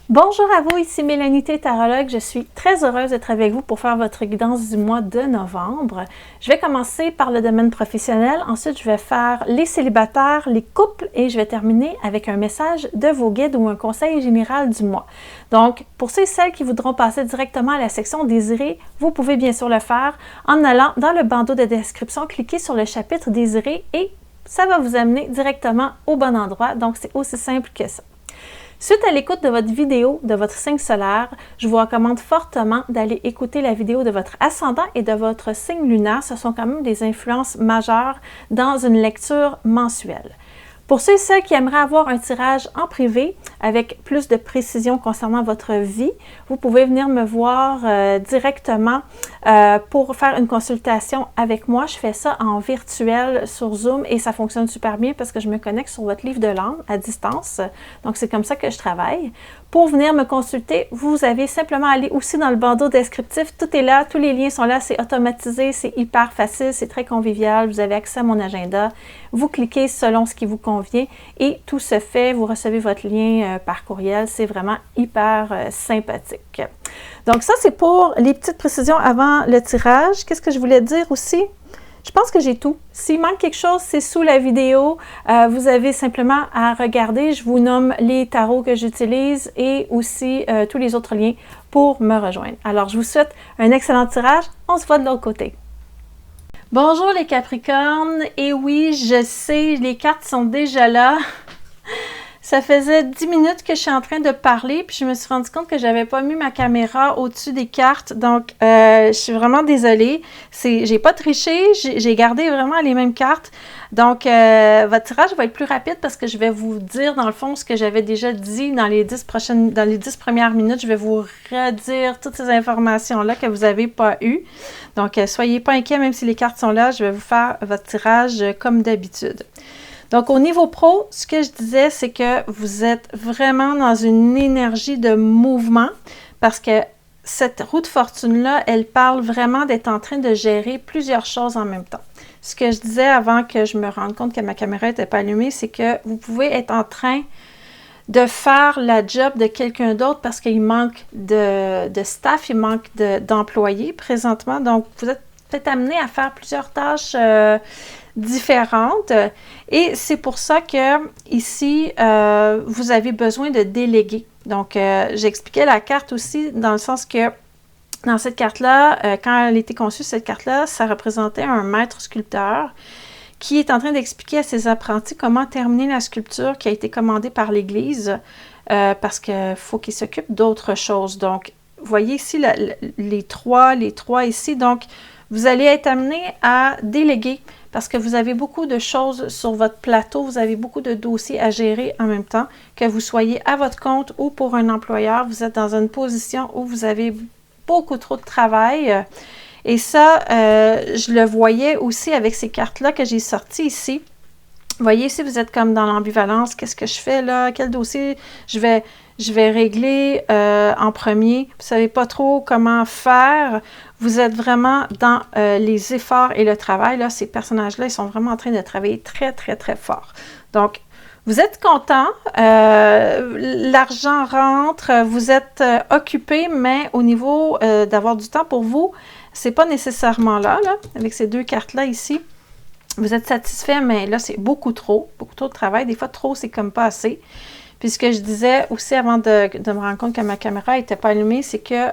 Bonjour à vous, ici Mélanie T, tarologue. Je suis très heureuse d'être avec vous pour faire votre guidance du mois de novembre. Je vais commencer par le domaine professionnel, ensuite je vais faire les célibataires, les couples et je vais terminer avec un message de vos guides ou un conseil général du mois. Donc, pour ceux et celles qui voudront passer directement à la section désirée, vous pouvez bien sûr le faire en allant dans le bandeau de description, cliquez sur le chapitre désiré et ça va vous amener directement au bon endroit. Donc, c'est aussi simple que ça. Suite à l'écoute de votre vidéo de votre signe solaire, je vous recommande fortement d'aller écouter la vidéo de votre ascendant et de votre signe lunaire. Ce sont quand même des influences majeures dans une lecture mensuelle. Pour ceux et celles qui aimeraient avoir un tirage en privé avec plus de précision concernant votre vie, vous pouvez venir me voir directement pour faire une consultation avec moi. Je fais ça en virtuel sur Zoom et ça fonctionne super bien parce que je me connecte sur votre livre de l'âme à distance. Donc, c'est comme ça que je travaille. Pour venir me consulter, vous avez simplement à aller aussi dans le bandeau descriptif. Tout est là, tous les liens sont là, c'est automatisé, c'est hyper facile, c'est très convivial. Vous avez accès à mon agenda. Vous cliquez selon ce qui vous convient et tout se fait. Vous recevez votre lien par courriel. C'est vraiment hyper sympathique. Donc ça, c'est pour les petites précisions avant le tirage. Qu'est-ce que je voulais dire aussi? Je pense que j'ai tout. S'il manque quelque chose, c'est sous la vidéo. Vous avez simplement à regarder. Je vous nomme les tarots que j'utilise et aussi tous les autres liens pour me rejoindre. Alors, je vous souhaite un excellent tirage. On se voit de l'autre côté. Bonjour les Capricornes. Et oui, je sais, les cartes sont déjà là. Ça faisait 10 minutes que je suis en train de parler, puis je me suis rendu compte que j'avais pas mis ma caméra au-dessus des cartes, donc je suis vraiment désolée. J'ai pas triché, j'ai gardé vraiment les mêmes cartes. Donc, votre tirage va être plus rapide parce que je vais vous dire, dans le fond, ce que j'avais déjà dit dans les 10 premières minutes. Je vais vous redire toutes ces informations-là que vous n'avez pas eues. Donc, soyez pas inquiets, même si les cartes sont là, je vais vous faire votre tirage comme d'habitude. Donc, au niveau pro, ce que je disais, c'est que vous êtes vraiment dans une énergie de mouvement parce que cette roue de fortune-là, elle parle vraiment d'être en train de gérer plusieurs choses en même temps. Ce que je disais avant que je me rende compte que ma caméra n'était pas allumée, c'est que vous pouvez être en train de faire la job de quelqu'un d'autre parce qu'il manque de staff, il manque d'employés présentement. Donc, vous êtes peut-être amené à faire plusieurs tâches différentes et c'est pour ça que ici vous avez besoin de déléguer. Donc j'expliquais la carte aussi dans le sens que dans cette carte-là, quand elle a été conçue, cette carte-là, ça représentait un maître sculpteur qui est en train d'expliquer à ses apprentis comment terminer la sculpture qui a été commandée par l'Église parce qu'il faut qu'ils s'occupent d'autres choses. Donc, vous voyez ici les trois ici. Donc, vous allez être amené à déléguer parce que vous avez beaucoup de choses sur votre plateau, vous avez beaucoup de dossiers à gérer en même temps, que vous soyez à votre compte ou pour un employeur, vous êtes dans une position où vous avez beaucoup trop de travail. Et ça, je le voyais aussi avec ces cartes-là que j'ai sorties ici. Vous voyez, ici, vous êtes comme dans l'ambivalence. Qu'est-ce que je fais là? Quel dossier je vais régler en premier? Vous ne savez pas trop comment faire. Vous êtes vraiment dans les efforts et le travail. Là, ces personnages-là, ils sont vraiment en train de travailler très, très, très fort. Donc, vous êtes content, l'argent rentre, vous êtes occupé, mais au niveau d'avoir du temps pour vous, c'est pas nécessairement là, avec ces deux cartes-là ici. Vous êtes satisfait, mais là, c'est beaucoup trop de travail. Des fois, trop, c'est comme pas assez. Puis ce que je disais aussi avant de me rendre compte que ma caméra n'était pas allumée, c'est que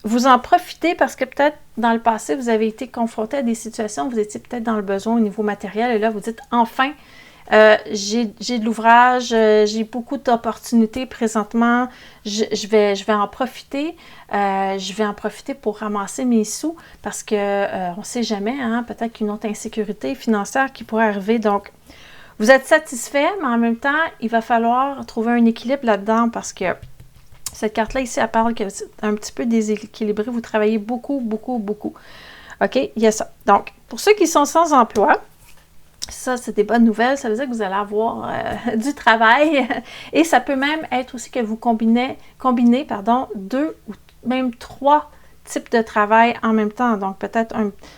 vous en profitez parce que peut-être dans le passé, vous avez été confronté à des situations où vous étiez peut-être dans le besoin au niveau matériel et là, vous dites enfin, j'ai de l'ouvrage, j'ai beaucoup d'opportunités présentement, je vais en profiter. Je vais en profiter pour ramasser mes sous parce que on ne sait jamais, hein, peut-être qu'une autre insécurité financière qui pourrait arriver. Donc, vous êtes satisfait, mais en même temps, il va falloir trouver un équilibre là-dedans parce que cette carte-là ici, elle parle que c'est un petit peu déséquilibré. Vous travaillez beaucoup, beaucoup, beaucoup. OK? Il y a ça. Donc, pour ceux qui sont sans emploi, ça, c'est des bonnes nouvelles. Ça veut dire que vous allez avoir du travail. Et ça peut même être aussi que vous combinez 2 ou même 3 types de travail en même temps. Donc, peut-être,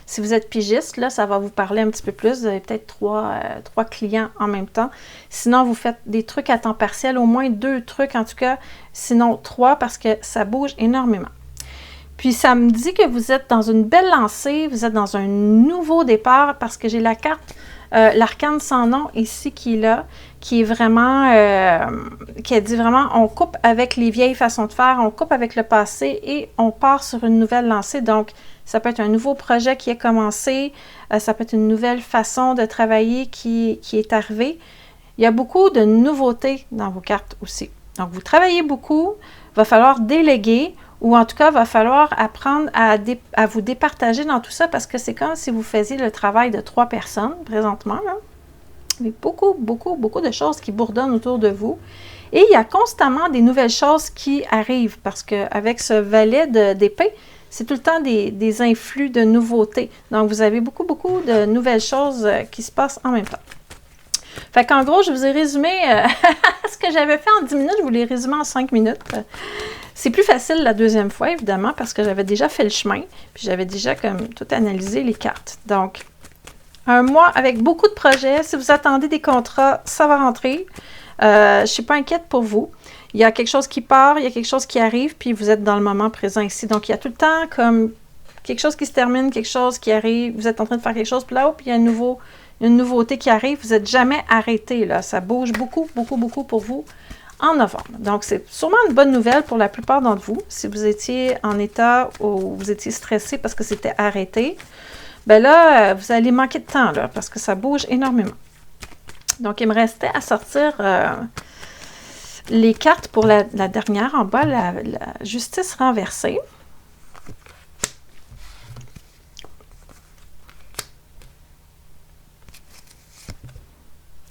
si vous êtes pigiste, là, ça va vous parler un petit peu plus. Vous avez peut-être trois clients en même temps. Sinon, vous faites des trucs à temps partiel, au moins 2 trucs en tout cas, sinon 3 parce que ça bouge énormément. Puis, ça me dit que vous êtes dans une belle lancée, vous êtes dans un nouveau départ parce que j'ai la carte, l'arcane sans nom ici qui est là, qui est vraiment, qui a dit vraiment, on coupe avec les vieilles façons de faire, on coupe avec le passé et on part sur une nouvelle lancée. Donc, ça peut être un nouveau projet qui a commencé, ça peut être une nouvelle façon de travailler qui est arrivée. Il y a beaucoup de nouveautés dans vos cartes aussi. Donc, vous travaillez beaucoup, il va falloir déléguer, ou en tout cas, il va falloir apprendre à vous départager dans tout ça parce que c'est comme si vous faisiez le travail de 3 personnes présentement. Là. Il y a beaucoup de choses qui bourdonnent autour de vous. Et il y a constamment des nouvelles choses qui arrivent parce qu'avec ce valet d'épée, c'est tout le temps des influx de nouveautés. Donc, vous avez beaucoup de nouvelles choses qui se passent en même temps. Fait qu'en gros, je vous ai résumé ce que j'avais fait en 10 minutes, je vous l'ai résumé en 5 minutes. C'est plus facile la deuxième fois, évidemment, parce que j'avais déjà fait le chemin, puis j'avais déjà comme tout analysé les cartes. Donc, un mois avec beaucoup de projets. Si vous attendez des contrats, ça va rentrer. Je ne suis pas inquiète pour vous. Il y a quelque chose qui part, il y a quelque chose qui arrive, puis vous êtes dans le moment présent ici. Donc, il y a tout le temps comme quelque chose qui se termine, quelque chose qui arrive, vous êtes en train de faire quelque chose, puis là, puis il y a une nouveauté qui arrive. Vous n'êtes jamais arrêté, là. Ça bouge beaucoup pour vous en novembre. Donc, c'est sûrement une bonne nouvelle pour la plupart d'entre vous. Si vous étiez en état où vous étiez stressé parce que c'était arrêté, bien là, vous allez manquer de temps, là, parce que ça bouge énormément. Donc, il me restait à sortir les cartes pour la dernière en bas, la justice renversée.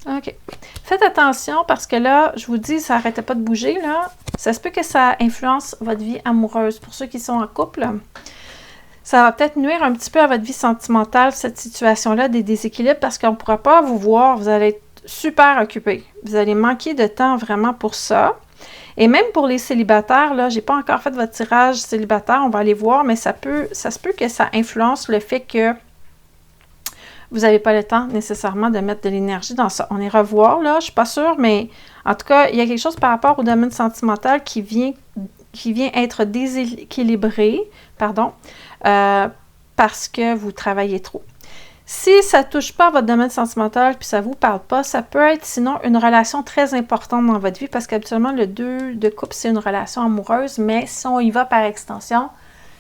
OK. Faites attention parce que là, je vous dis, ça n'arrêtait pas de bouger, là. Ça se peut que ça influence votre vie amoureuse. Pour ceux qui sont en couple, ça va peut-être nuire un petit peu à votre vie sentimentale, cette situation-là, des déséquilibres, parce qu'on ne pourra pas vous voir. Vous allez être super occupé. Vous allez manquer de temps vraiment pour ça. Et même pour les célibataires, là, je n'ai pas encore fait votre tirage célibataire, on va aller voir, mais ça se peut que ça influence le fait que vous n'avez pas le temps nécessairement de mettre de l'énergie dans ça. On ira voir, là, je ne suis pas sûre, mais en tout cas, il y a quelque chose par rapport au domaine sentimental qui vient être déséquilibré, parce que vous travaillez trop. Si ça ne touche pas à votre domaine sentimental puis ça ne vous parle pas, ça peut être sinon une relation très importante dans votre vie parce qu'habituellement, le 2 de couple, c'est une relation amoureuse, mais si on y va par extension,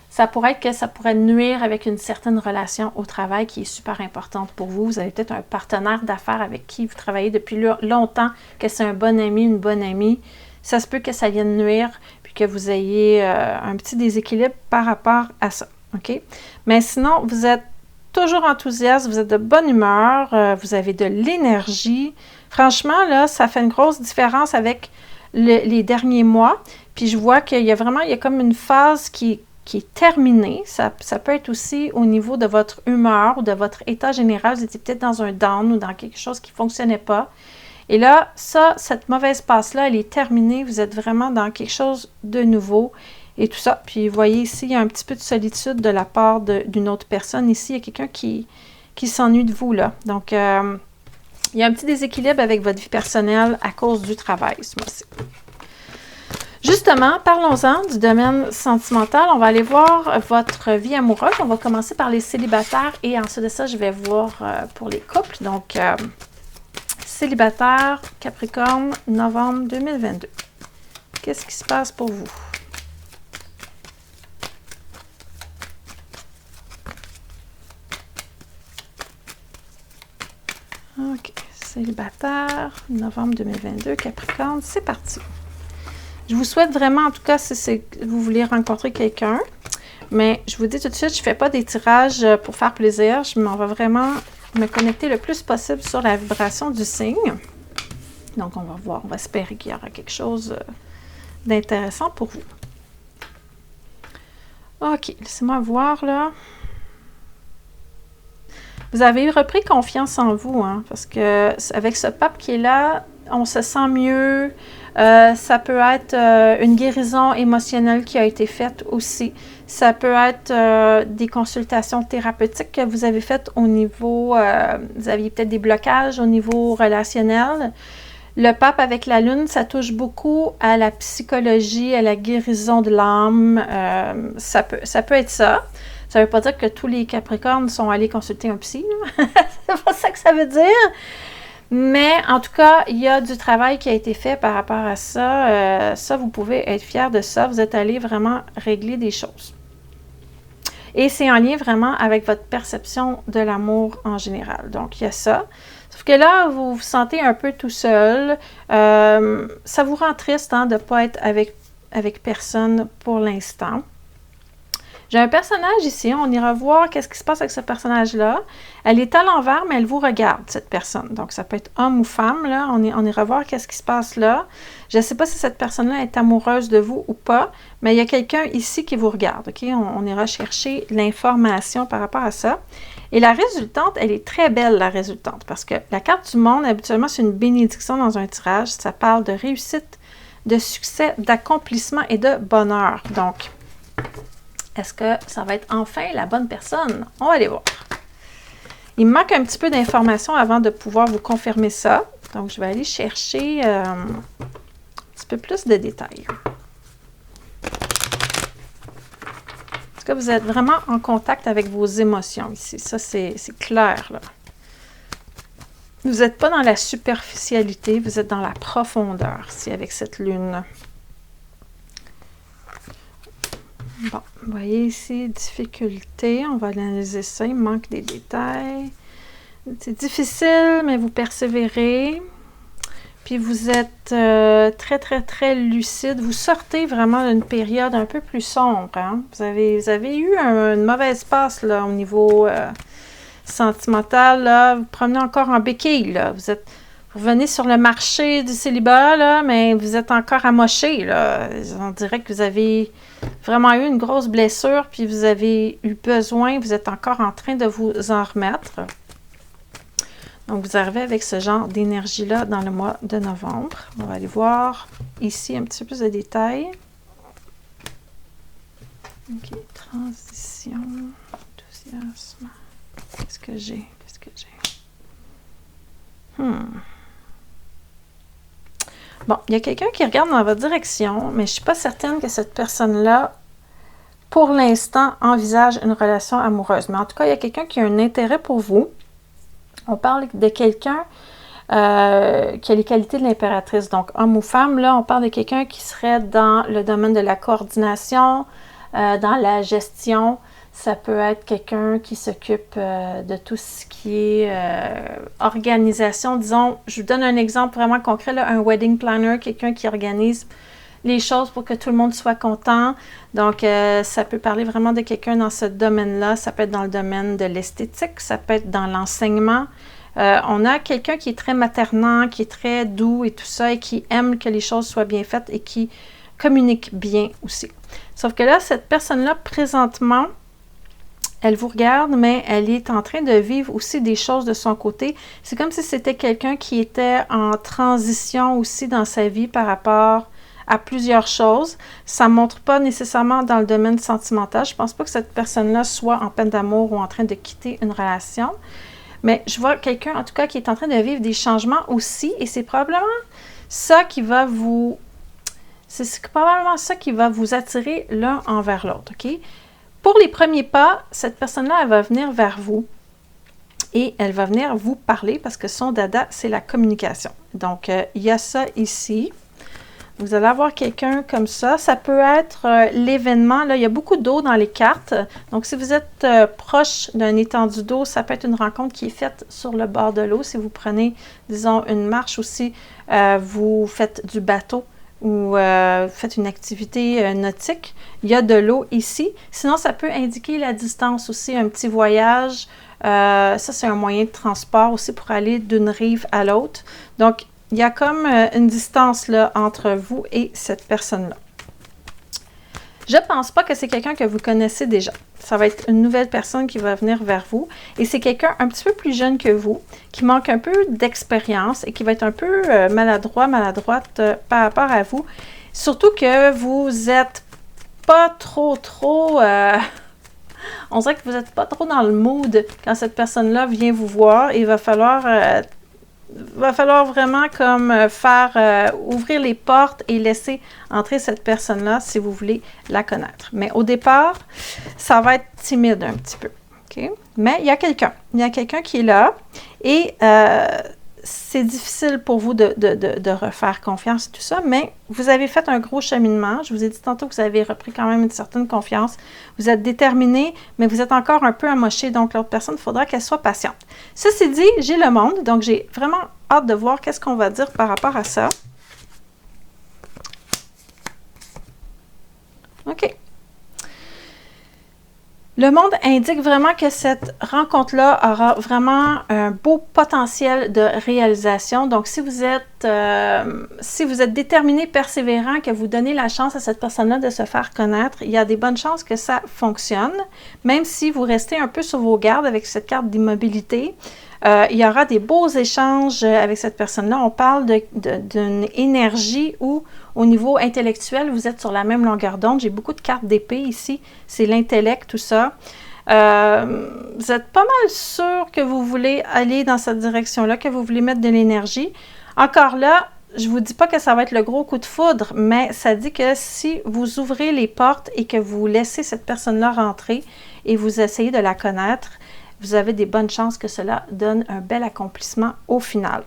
ça pourrait être que ça pourrait nuire avec une certaine relation au travail qui est super importante pour vous. Vous avez peut-être un partenaire d'affaires avec qui vous travaillez depuis longtemps, que c'est un bon ami, une bonne amie. Ça se peut que ça vienne nuire puis que vous ayez un petit déséquilibre par rapport à ça. OK? Mais sinon, vous êtes toujours enthousiaste, vous êtes de bonne humeur, vous avez de l'énergie. Franchement, là, ça fait une grosse différence avec les derniers mois. Puis je vois qu'il y a comme une phase qui est terminée. Ça peut être aussi au niveau de votre humeur ou de votre état général. Vous étiez peut-être dans un down ou dans quelque chose qui ne fonctionnait pas. Et là, cette mauvaise passe-là, elle est terminée. Vous êtes vraiment dans quelque chose de nouveau et tout ça. Puis, vous voyez ici, il y a un petit peu de solitude de la part d'une autre personne. Ici, il y a quelqu'un qui s'ennuie de vous, là. Donc, il y a un petit déséquilibre avec votre vie personnelle à cause du travail, ce mois-ci. Justement, parlons-en du domaine sentimental. On va aller voir votre vie amoureuse. On va commencer par les célibataires et ensuite de ça, je vais voir pour les couples. Donc, célibataire, Capricorne, novembre 2022. Qu'est-ce qui se passe pour vous? OK. Célibataire, novembre 2022, Capricorne, c'est parti. Je vous souhaite vraiment, en tout cas, si vous voulez rencontrer quelqu'un, mais je vous dis tout de suite, je ne fais pas des tirages pour faire plaisir. Je m'en vais vraiment me connecter le plus possible sur la vibration du signe. Donc, on va voir, on va espérer qu'il y aura quelque chose d'intéressant pour vous. OK, laissez-moi voir, là. Vous avez repris confiance en vous, hein, parce que avec ce pape qui est là, on se sent mieux, Ça peut être une guérison émotionnelle qui a été faite aussi. Ça peut être des consultations thérapeutiques que vous avez faites au niveau, vous aviez peut-être des blocages au niveau relationnel. Le pape avec la lune, ça touche beaucoup à la psychologie, à la guérison de l'âme. Ça peut être ça. Ça ne veut pas dire que tous les Capricornes sont allés consulter un psy. C'est pas ça que ça veut dire. Mais en tout cas, il y a du travail qui a été fait par rapport à ça. Ça, vous pouvez être fiers de ça. Vous êtes allés vraiment régler des choses. Et c'est en lien vraiment avec votre perception de l'amour en général. Donc, il y a ça. Sauf que là, vous vous sentez un peu tout seul. Ça vous rend triste de ne pas être avec personne pour l'instant. J'ai un personnage ici, on ira voir qu'est-ce qui se passe avec ce personnage-là. Elle est à l'envers, mais elle vous regarde, cette personne. Donc, ça peut être homme ou femme, là. On ira voir qu'est-ce qui se passe là. Je ne sais pas si cette personne-là est amoureuse de vous ou pas, mais il y a quelqu'un ici qui vous regarde, OK? On ira chercher l'information par rapport à ça. Et la résultante, elle est très belle, la résultante, parce que la carte du monde, habituellement, c'est une bénédiction dans un tirage. Ça parle de réussite, de succès, d'accomplissement et de bonheur. Donc, est-ce que ça va être enfin la bonne personne? On va aller voir. Il me manque un petit peu d'informations avant de pouvoir vous confirmer ça. Donc, je vais aller chercher un petit peu plus de détails. Est-ce que vous êtes vraiment en contact avec vos émotions ici? Ça, c'est clair, là. Vous n'êtes pas dans la superficialité, vous êtes dans la profondeur, ici, avec cette lune. Bon, vous voyez ici, difficulté, on va analyser ça, il manque des détails. C'est difficile, mais vous persévérez. Puis vous êtes très, très, très lucide. Vous sortez vraiment d'une période un peu plus sombre. Hein? Vous avez eu une mauvaise passe là, au niveau sentimental. Là. Vous promenez encore en béquille. Là. Vous venez sur le marché du célibat, là, mais vous êtes encore amoché. Là. On dirait que vous avez vraiment eu une grosse blessure, puis vous avez eu besoin, vous êtes encore en train de vous en remettre. Donc, vous arrivez avec ce genre d'énergie-là dans le mois de novembre. On va aller voir ici un petit peu plus de détails. OK, transition, enthousiasme. Qu'est-ce que j'ai? Bon, il y a quelqu'un qui regarde dans votre direction, mais je ne suis pas certaine que cette personne-là, pour l'instant, envisage une relation amoureuse. Mais en tout cas, il y a quelqu'un qui a un intérêt pour vous. On parle de quelqu'un qui a les qualités de l'impératrice. Donc, homme ou femme, là, on parle de quelqu'un qui serait dans le domaine de la coordination, dans la gestion. Ça peut être quelqu'un qui s'occupe de tout ce qui est organisation. Disons, je vous donne un exemple vraiment concret, là, un wedding planner, quelqu'un qui organise les choses pour que tout le monde soit content. Donc, ça peut parler vraiment de quelqu'un dans ce domaine-là. Ça peut être dans le domaine de l'esthétique, ça peut être dans l'enseignement. On a quelqu'un qui est très maternant, qui est très doux et tout ça, et qui aime que les choses soient bien faites et qui communique bien aussi. Sauf que là, cette personne-là, présentement, elle vous regarde, mais elle est en train de vivre aussi des choses de son côté. C'est comme si c'était quelqu'un qui était en transition aussi dans sa vie par rapport à plusieurs choses. Ça ne montre pas nécessairement dans le domaine sentimental. Je ne pense pas que cette personne-là soit en peine d'amour ou en train de quitter une relation. Mais je vois quelqu'un, en tout cas, qui est en train de vivre des changements aussi. Et c'est probablement ça qui va vous... C'est probablement ça qui va vous attirer l'un envers l'autre, OK? Pour les premiers pas, cette personne-là, elle va venir vers vous et elle va venir vous parler parce que son dada, c'est la communication. Donc, il y a ça ici. Vous allez avoir quelqu'un comme ça. Ça peut être l'événement. Là, il y a beaucoup d'eau dans les cartes. Donc, si vous êtes proche d'un étendue d'eau, ça peut être une rencontre qui est faite sur le bord de l'eau. Si vous prenez, disons, une marche aussi, vous faites du bateau ou faites une activité nautique, il y a de l'eau ici. Sinon, ça peut indiquer la distance aussi, un petit voyage. Ça, c'est un moyen de transport aussi pour aller d'une rive à l'autre. Donc, il y a comme une distance là, entre vous et cette personne-là. Je ne pense pas que c'est quelqu'un que vous connaissez déjà. Ça va être une nouvelle personne qui va venir vers vous. Et c'est quelqu'un un petit peu plus jeune que vous, qui manque un peu d'expérience et qui va être un peu maladroite par rapport à vous. Surtout que vous n'êtes pas trop... on dirait que vous n'êtes pas trop dans le mood quand cette personne-là vient vous voir. Il va falloir vraiment comme ouvrir les portes et laisser entrer cette personne-là si vous voulez la connaître. Mais au départ, ça va être timide un petit peu. Okay? Mais il y a quelqu'un. Il y a quelqu'un qui est là et c'est difficile pour vous de refaire confiance et tout ça, mais vous avez fait un gros cheminement. Je vous ai dit tantôt que vous avez repris quand même une certaine confiance. Vous êtes déterminé, mais vous êtes encore un peu amoché, donc l'autre personne, il faudra qu'elle soit patiente. Ceci dit, j'ai le monde, donc j'ai vraiment hâte de voir qu'est-ce qu'on va dire par rapport à ça. OK. Le monde indique vraiment que cette rencontre-là aura vraiment un beau potentiel de réalisation. Donc, si vous êtes déterminé, persévérant, que vous donnez la chance à cette personne-là de se faire connaître, il y a des bonnes chances que ça fonctionne. Même si vous restez un peu sur vos gardes avec cette carte d'immobilité, il y aura des beaux échanges avec cette personne-là. On parle d'une énergie où, au niveau intellectuel, vous êtes sur la même longueur d'onde. J'ai beaucoup de cartes d'épée ici. C'est l'intellect, tout ça. Vous êtes pas mal sûr que vous voulez aller dans cette direction-là, que vous voulez mettre de l'énergie. Encore là, je ne vous dis pas que ça va être le gros coup de foudre, mais ça dit que si vous ouvrez les portes et que vous laissez cette personne-là rentrer et vous essayez de la connaître, vous avez des bonnes chances que cela donne un bel accomplissement au final.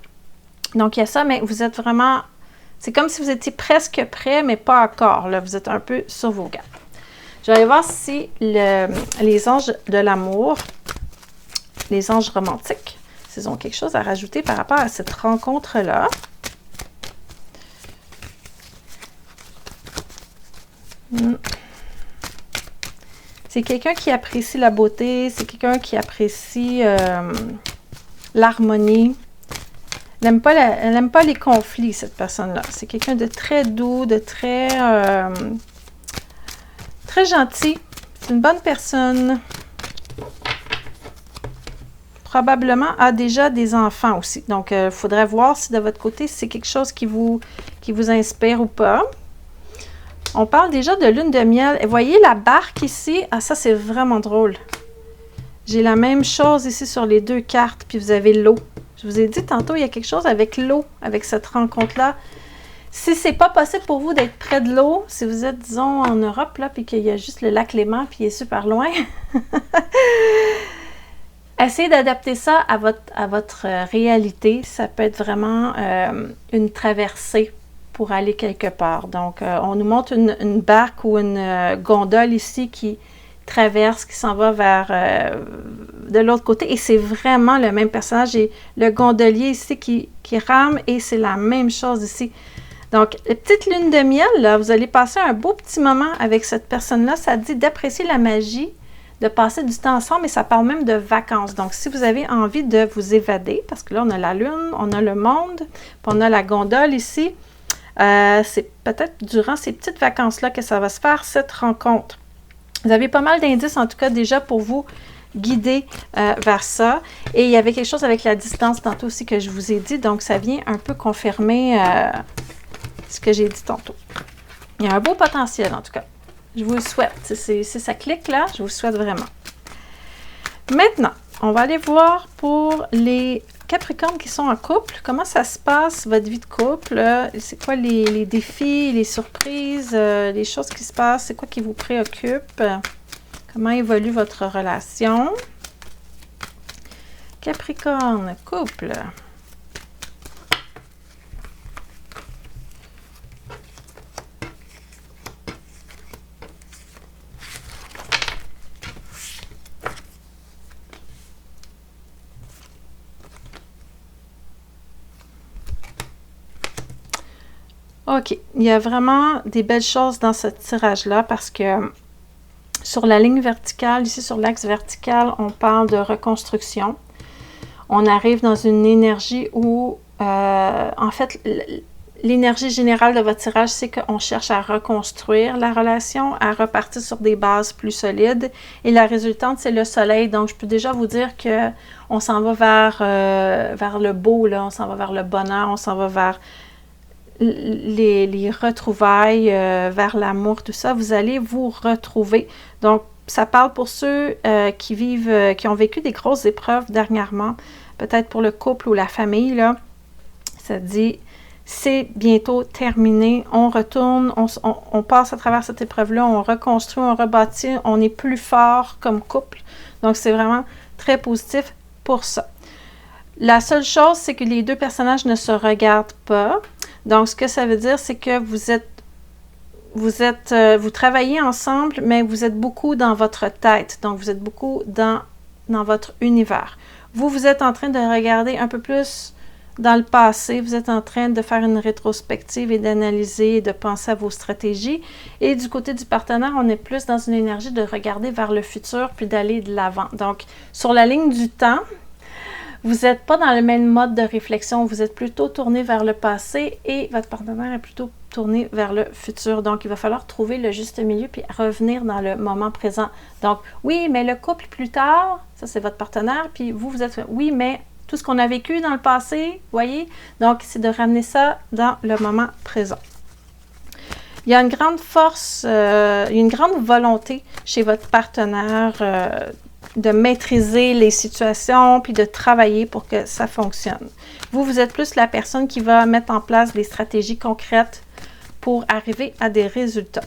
Donc, il y a ça, mais vous êtes vraiment... C'est comme si vous étiez presque prêt, mais pas encore. Là, vous êtes un peu sur vos gardes. Je vais aller voir si les anges de l'amour, les anges romantiques, s'ils ont quelque chose à rajouter par rapport à cette rencontre-là. C'est quelqu'un qui apprécie la beauté, c'est quelqu'un qui apprécie l'harmonie. Elle n'aime pas les conflits, cette personne-là. C'est quelqu'un de très doux, de très gentil. C'est une bonne personne. Probablement a déjà des enfants aussi. Donc, il faudrait voir si de votre côté, c'est quelque chose qui vous inspire ou pas. On parle déjà de lune de miel. Et voyez la barque ici? Ah, ça, c'est vraiment drôle. J'ai la même chose ici sur les deux cartes, puis vous avez l'eau. Je vous ai dit tantôt, il y a quelque chose avec l'eau, avec cette rencontre-là. Si c'est pas possible pour vous d'être près de l'eau, si vous êtes, disons, en Europe, là, puis qu'il y a juste le lac Léman, puis il est super loin, essayez d'adapter ça à votre réalité. Ça peut être vraiment une traversée pour aller quelque part. Donc, on nous montre une barque ou une gondole ici qui traverse, qui s'en va vers de l'autre côté. Et c'est vraiment le même personnage. J'ai le gondolier ici qui rame et c'est la même chose ici. Donc, la petite lune de miel, là, vous allez passer un beau petit moment avec cette personne-là. Ça dit d'apprécier la magie, de passer du temps ensemble, et ça parle même de vacances. Donc, si vous avez envie de vous évader, parce que là, on a la lune, on a le monde, puis on a la gondole ici, c'est peut-être durant ces petites vacances-là que ça va se faire, cette rencontre. Vous avez pas mal d'indices, en tout cas, déjà pour vous guider vers ça. Et il y avait quelque chose avec la distance tantôt aussi que je vous ai dit, donc ça vient un peu confirmer ce que j'ai dit tantôt. Il y a un beau potentiel, en tout cas. Je vous le souhaite. Si ça clique là, je vous le souhaite vraiment. Maintenant, on va aller voir pour les Capricornes qui sont en couple. Comment ça se passe, votre vie de couple? C'est quoi les défis, les surprises, les choses qui se passent? C'est quoi qui vous préoccupe? Comment évolue votre relation? Capricorne, couple. OK. Il y a vraiment des belles choses dans ce tirage-là parce que sur la ligne verticale, ici sur l'axe vertical, on parle de reconstruction. On arrive dans une énergie où, en fait, l'énergie générale de votre tirage, c'est qu'on cherche à reconstruire la relation, à repartir sur des bases plus solides. Et la résultante, c'est le soleil. Donc, je peux déjà vous dire que on s'en va vers le beau, là. On s'en va vers le bonheur, on s'en va vers les retrouvailles, vers l'amour, tout ça. Vous allez vous retrouver. Donc, ça parle pour ceux qui ont vécu des grosses épreuves dernièrement, peut-être pour le couple ou la famille, là. Ça dit, c'est bientôt terminé, on retourne, on passe à travers cette épreuve-là, on reconstruit, on rebâtit, on est plus fort comme couple. Donc, c'est vraiment très positif pour ça. La seule chose, c'est que les deux personnages ne se regardent pas. Donc, ce que ça veut dire, c'est que vous travaillez ensemble, mais vous êtes beaucoup dans votre tête. Donc, vous êtes beaucoup dans votre univers. Vous êtes en train de regarder un peu plus dans le passé, vous êtes en train de faire une rétrospective et d'analyser et de penser à vos stratégies. Et du côté du partenaire, on est plus dans une énergie de regarder vers le futur puis d'aller de l'avant. Donc, sur la ligne du temps, vous n'êtes pas dans le même mode de réflexion. Vous êtes plutôt tourné vers le passé et votre partenaire est plutôt tourné vers le futur. Donc, il va falloir trouver le juste milieu puis revenir dans le moment présent. Donc, oui, mais le couple plus tard, ça c'est votre partenaire. Puis vous êtes, oui, mais tout ce qu'on a vécu dans le passé, voyez? Donc, c'est de ramener ça dans le moment présent. Il y a une grande force, une grande volonté chez votre partenaire de maîtriser les situations puis de travailler pour que ça fonctionne. Vous êtes plus la personne qui va mettre en place des stratégies concrètes pour arriver à des résultats.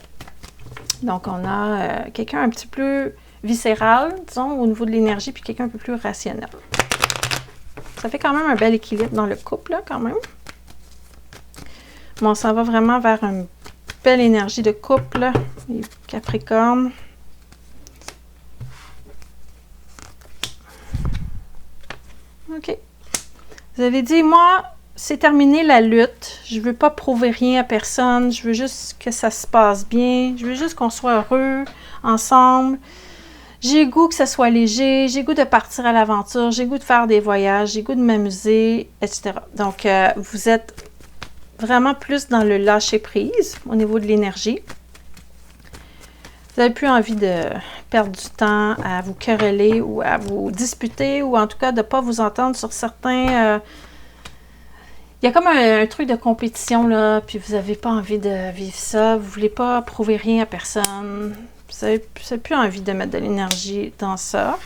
Donc, on a quelqu'un un petit peu viscéral, disons, au niveau de l'énergie, puis quelqu'un un peu plus rationnel. Ça fait quand même un bel équilibre dans le couple, là, quand même. Mais on s'en va vraiment vers une belle énergie de couple, les Capricornes. OK. Vous avez dit, moi, c'est terminé la lutte. Je ne veux pas prouver rien à personne. Je veux juste que ça se passe bien. Je veux juste qu'on soit heureux ensemble. J'ai goût que ça soit léger, j'ai goût de partir à l'aventure, j'ai goût de faire des voyages, j'ai goût de m'amuser, etc. Donc, vous êtes vraiment plus dans le lâcher-prise au niveau de l'énergie. Vous n'avez plus envie de perdre du temps à vous quereller ou à vous disputer ou en tout cas de ne pas vous entendre sur certains... Il y a comme un truc de compétition, là, puis vous n'avez pas envie de vivre ça, vous ne voulez pas prouver rien à personne. Vous n'avez plus envie de mettre de l'énergie dans ça.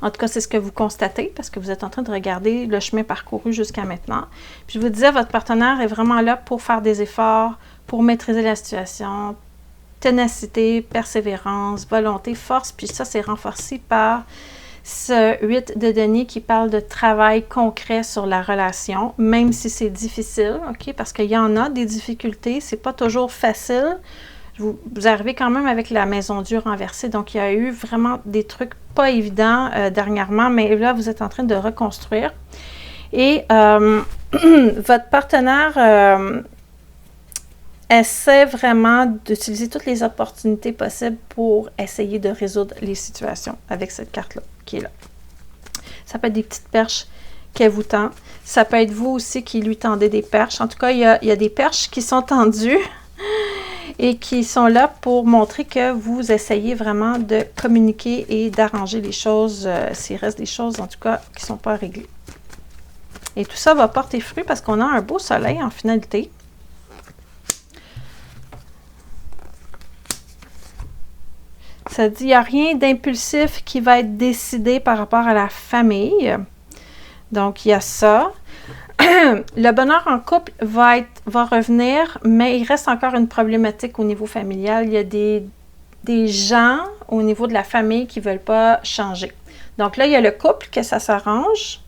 En tout cas, c'est ce que vous constatez parce que vous êtes en train de regarder le chemin parcouru jusqu'à maintenant. Puis je vous disais, votre partenaire est vraiment là pour faire des efforts, pour maîtriser la situation. Ténacité, persévérance, volonté, force. Puis ça, c'est renforcé par ce 8 de denier qui parle de travail concret sur la relation, même si c'est difficile, OK? Parce qu'il y en a des difficultés, c'est pas toujours facile. Vous arrivez quand même avec la maison Dieu renversée, donc il y a eu vraiment des trucs pas évidents dernièrement, mais là, vous êtes en train de reconstruire. Et votre partenaire essaie vraiment d'utiliser toutes les opportunités possibles pour essayer de résoudre les situations avec cette carte-là, qui est là. Ça peut être des petites perches qu'elle vous tend. Ça peut être vous aussi qui lui tendez des perches. En tout cas, il y a des perches qui sont tendues et qui sont là pour montrer que vous essayez vraiment de communiquer et d'arranger les choses, s'il reste des choses en tout cas qui ne sont pas réglées. Et tout ça va porter fruit parce qu'on a un beau soleil en finalité. Ça dit, il n'y a rien d'impulsif qui va être décidé par rapport à la famille. Donc, il y a ça. Le bonheur en couple va revenir, mais il reste encore une problématique au niveau familial. Il y a des gens au niveau de la famille qui ne veulent pas changer. Donc là, il y a le couple que ça s'arrange,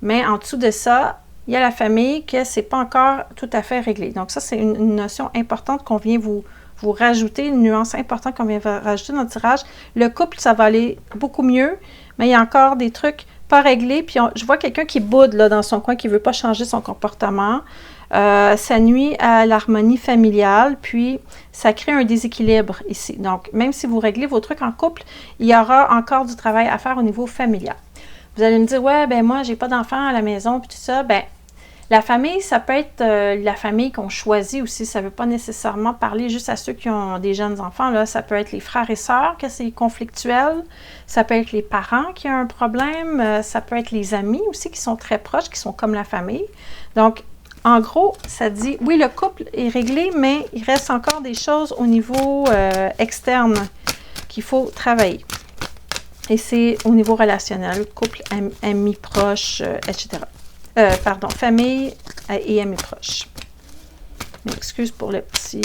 mais en dessous de ça, il y a la famille que ce n'est pas encore tout à fait réglé. Donc ça, c'est une notion importante qu'on vient vous rajouter, une nuance importante qu'on vient rajouter dans le tirage. Le couple, ça va aller beaucoup mieux, mais il y a encore des trucs pas réglés. Puis je vois quelqu'un qui boude là, dans son coin, qui ne veut pas changer son comportement. Ça nuit à l'harmonie familiale, puis ça crée un déséquilibre ici. Donc, même si vous réglez vos trucs en couple, il y aura encore du travail à faire au niveau familial. Vous allez me dire, ouais, ben moi, j'ai pas d'enfants à la maison, puis tout ça. Ben, La famille, ça peut être la famille qu'on choisit aussi. Ça ne veut pas nécessairement parler juste à ceux qui ont des jeunes enfants. Là. Ça peut être les frères et sœurs, que c'est conflictuel. Ça peut être les parents qui ont un problème. Ça peut être les amis aussi qui sont très proches, qui sont comme la famille. Donc, en gros, ça dit, oui, le couple est réglé, mais il reste encore des choses au niveau externe qu'il faut travailler. Et c'est au niveau relationnel, couple, amis proches, etc. Pardon, famille et amis proches. Excuse pour le petit,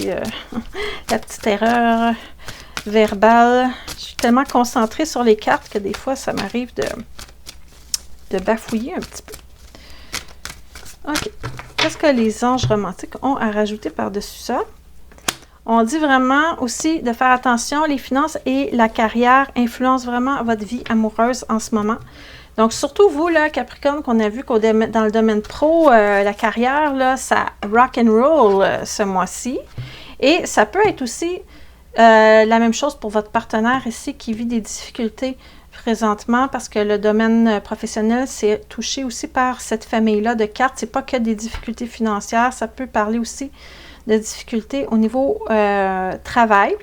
la petite erreur verbale. Je suis tellement concentrée sur les cartes que des fois, ça m'arrive de bafouiller un petit peu. OK. Qu'est-ce que les anges romantiques ont à rajouter par-dessus ça? On dit vraiment aussi de faire attention, les finances et la carrière influencent vraiment votre vie amoureuse en ce moment. Donc, surtout vous, là, Capricorne, qu'on a vu dans le domaine pro, la carrière, là, ça rock and roll ce mois-ci. Et ça peut être aussi la même chose pour votre partenaire ici qui vit des difficultés présentement parce que le domaine professionnel s'est touché aussi par cette famille-là de cartes. C'est pas que des difficultés financières, ça peut parler aussi de difficultés au niveau travail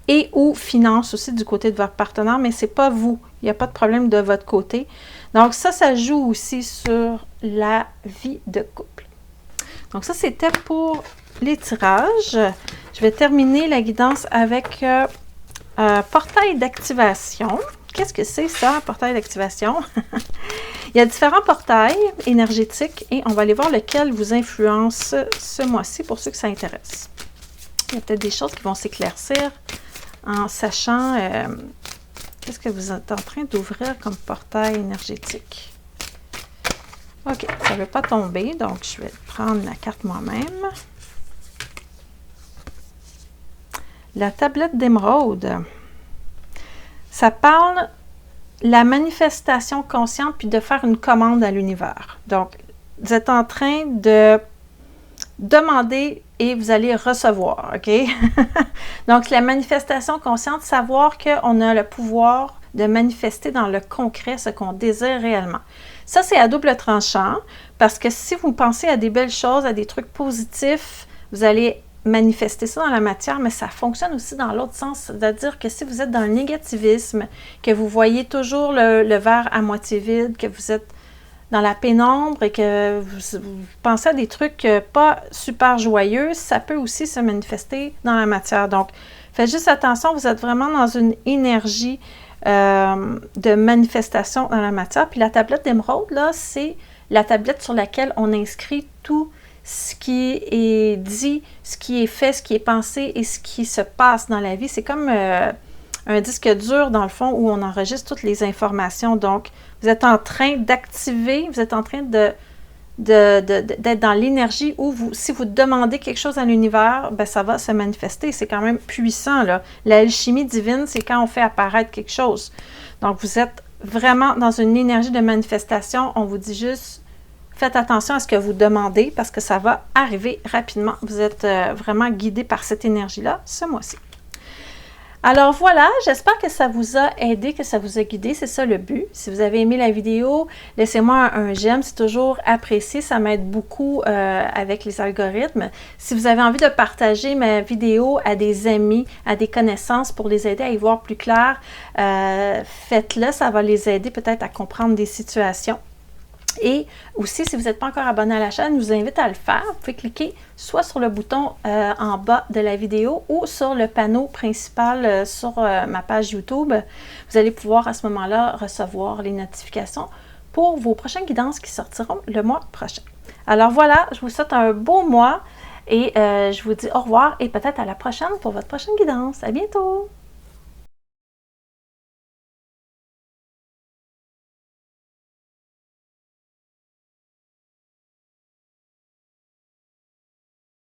et ou finances aussi du côté de votre partenaire, mais c'est pas vous. Il n'y a pas de problème de votre côté. Donc ça joue aussi sur la vie de couple. Donc ça, c'était pour les tirages. Je vais terminer la guidance avec portail d'activation. Qu'est-ce que c'est ça, portail d'activation? Il y a différents portails énergétiques et on va aller voir lequel vous influence ce mois-ci pour ceux que ça intéresse. Il y a peut-être des choses qui vont s'éclaircir en sachant qu'est-ce que vous êtes en train d'ouvrir comme portail énergétique. OK, ça ne veut pas tomber, donc je vais prendre la carte moi-même. La tablette d'émeraude. Ça parle de la manifestation consciente puis de faire une commande à l'univers. Donc, vous êtes en train de demander et vous allez recevoir, OK? Donc, la manifestation consciente, savoir qu'on a le pouvoir de manifester dans le concret ce qu'on désire réellement. Ça, c'est à double tranchant parce que si vous pensez à des belles choses, à des trucs positifs, vous allez manifester ça dans la matière, mais ça fonctionne aussi dans l'autre sens, c'est-à-dire que si vous êtes dans le négativisme, que vous voyez toujours le verre à moitié vide, que vous êtes dans la pénombre et que vous pensez à des trucs pas super joyeux, ça peut aussi se manifester dans la matière. Donc, faites juste attention, vous êtes vraiment dans une énergie de manifestation dans la matière. Puis la tablette d'émeraude, là, c'est la tablette sur laquelle on inscrit tout ce qui est dit, ce qui est fait, ce qui est pensé et ce qui se passe dans la vie. C'est comme un disque dur, dans le fond, où on enregistre toutes les informations. Donc, vous êtes en train d'activer, vous êtes en train d'être dans l'énergie où si vous demandez quelque chose à l'univers, ben ça va se manifester. C'est quand même puissant, là. L'alchimie divine, c'est quand on fait apparaître quelque chose. Donc, vous êtes vraiment dans une énergie de manifestation. On vous dit juste, faites attention à ce que vous demandez parce que ça va arriver rapidement. Vous êtes vraiment guidé par cette énergie-là ce mois-ci. Alors voilà, j'espère que ça vous a aidé, que ça vous a guidé, c'est ça le but. Si vous avez aimé la vidéo, laissez-moi un j'aime, c'est toujours apprécié, ça m'aide beaucoup avec les algorithmes. Si vous avez envie de partager ma vidéo à des amis, à des connaissances pour les aider à y voir plus clair, faites-le, ça va les aider peut-être à comprendre des situations. Et aussi, si vous n'êtes pas encore abonné à la chaîne, je vous invite à le faire. Vous pouvez cliquer soit sur le bouton en bas de la vidéo ou sur le panneau principal sur ma page YouTube. Vous allez pouvoir à ce moment-là recevoir les notifications pour vos prochaines guidances qui sortiront le mois prochain. Alors voilà, je vous souhaite un beau mois et je vous dis au revoir et peut-être à la prochaine pour votre prochaine guidance. À bientôt!